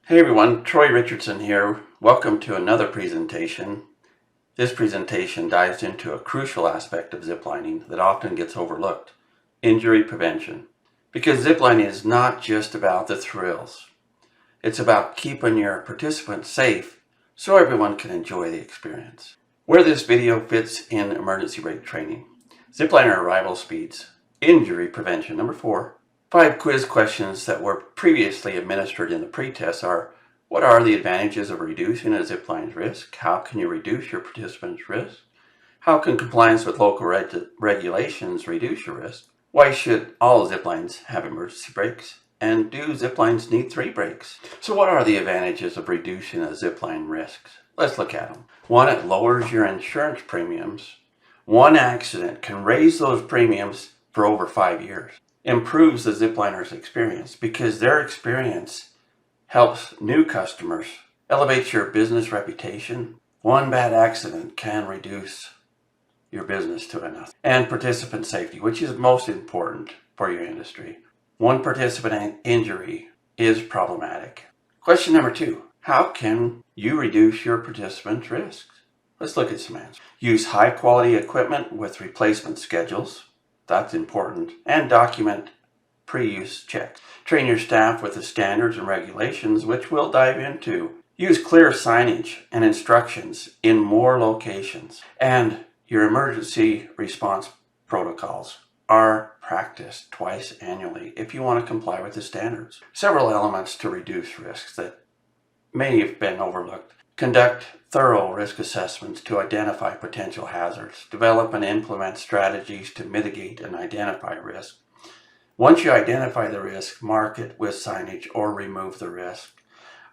Hey everyone, Troy Richardson here. Welcome to another presentation. This presentation dives into a crucial aspect of ziplining that often gets overlooked: injury prevention. Because ziplining is not just about the thrills. It's about keeping your participants safe so everyone can enjoy the experience. Where this video fits in emergency brake training: zipliner arrival speeds, injury prevention. Number 4. 5 quiz questions that were previously administered in the pretest are: what are the advantages of reducing a zipline's risk? How can you reduce your participants' risk? How can compliance with local regulations reduce your risk? Why should all ziplines have emergency brakes? And do ziplines need 3 brakes? So what are the advantages of reducing a zipline risks? Let's look at them. 1, it lowers your insurance premiums. One accident can raise those premiums for over 5 years. Improves the zipliner's experience because their experience helps new customers, elevates your business reputation. One bad accident can reduce your business to enough. And participant safety, which is most important for your industry. One participant injury is problematic. Question number 2, how can you reduce your participants' risks? Let's look at some answers. Use high quality equipment with replacement schedules. That's important. And document pre-use checks. Train your staff with the standards and regulations, which we'll dive into. Use clear signage and instructions in more locations. And your emergency response protocols are practiced twice annually if you want to comply with the standards. Several elements to reduce risks that may have been overlooked. Conduct thorough risk assessments to identify potential hazards. Develop and implement strategies to mitigate and identify risk. Once you identify the risk, mark it with signage or remove the risk.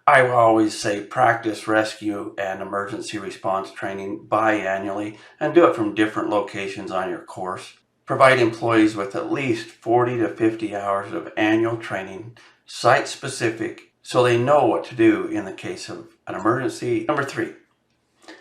I will always say practice rescue and emergency response training biannually and do it from different locations on your course. Provide employees with at least 40 to 50 hours of annual training, site-specific, so they know what to do in the case of an emergency. Number 3,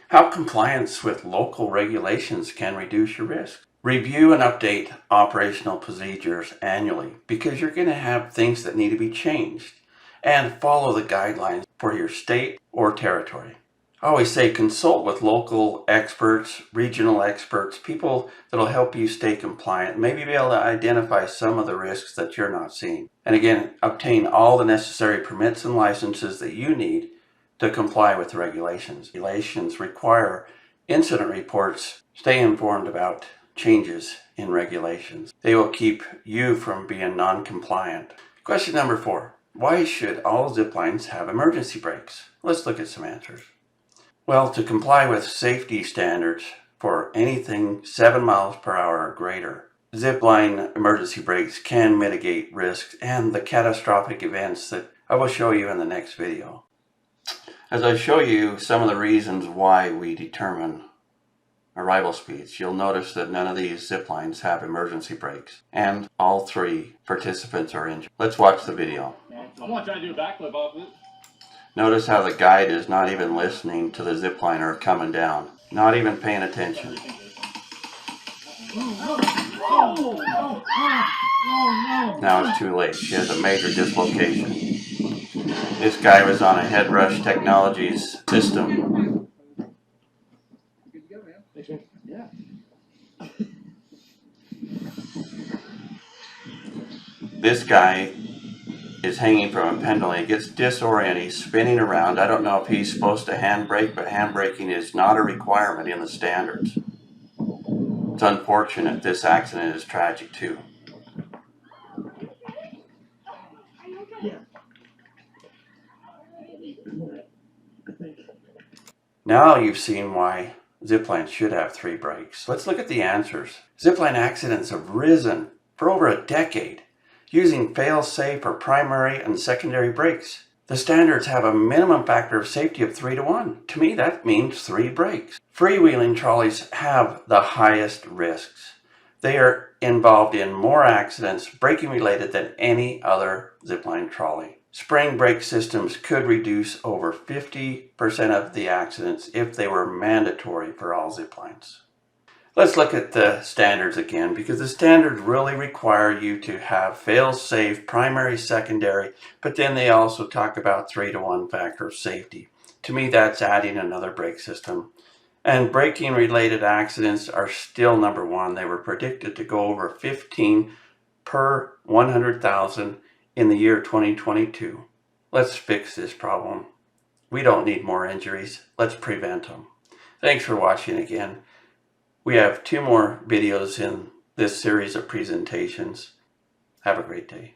how compliance with local regulations can reduce your risk. Review and update operational procedures annually because you're going to have things that need to be changed, and follow the guidelines for your state or territory. I always say consult with local experts, regional experts, people that will help you stay compliant, maybe be able to identify some of the risks that you're not seeing. And again, obtain all the necessary permits and licenses that you need to comply with the regulations. Regulations require incident reports. Stay informed about changes in regulations. They will keep you from being non-compliant. Question number 4, why should all ziplines have emergency brakes? Let's look at some answers. Well, to comply with safety standards for anything 7 miles per hour or greater, zipline emergency brakes can mitigate risks and the catastrophic events that I will show you in the next video. As I show you some of the reasons why we determine arrival speeds, you'll notice that none of these ziplines have emergency brakes, and all 3 participants are injured. Let's watch the video. I'm not trying to do a backflip off it. Notice how the guide is not even listening to the zipliner coming down, not even paying attention. Now it's too late. She has a major dislocation. This guy was on a Headrush Technologies system. This guy is hanging from a pendulum. He gets disoriented, he's spinning around. I don't know if he's supposed to handbrake, but handbraking is not a requirement in the standards. It's unfortunate. This accident is tragic too. Now you've seen why ziplines should have 3 brakes. Let's look at the answers. Zipline accidents have risen for over a decade, using fail-safe or primary and secondary brakes. The standards have a minimum factor of safety of 3 to 1. To me, that means 3 brakes. Freewheeling trolleys have the highest risks. They are involved in more accidents, braking related, than any other zipline trolley. Spring brake systems could reduce over 50% of the accidents if they were mandatory for all ziplines. Let's look at the standards again, because the standards really require you to have fail-safe primary, secondary, but then they also talk about 3-to-1 factor of safety. To me, that's adding another brake system. And braking related accidents are still number one. They were predicted to go over 15 per 100,000 in the year 2022. Let's fix this problem. We don't need more injuries. Let's prevent them. Thanks for watching again. We have 2 more videos in this series of presentations. Have a great day.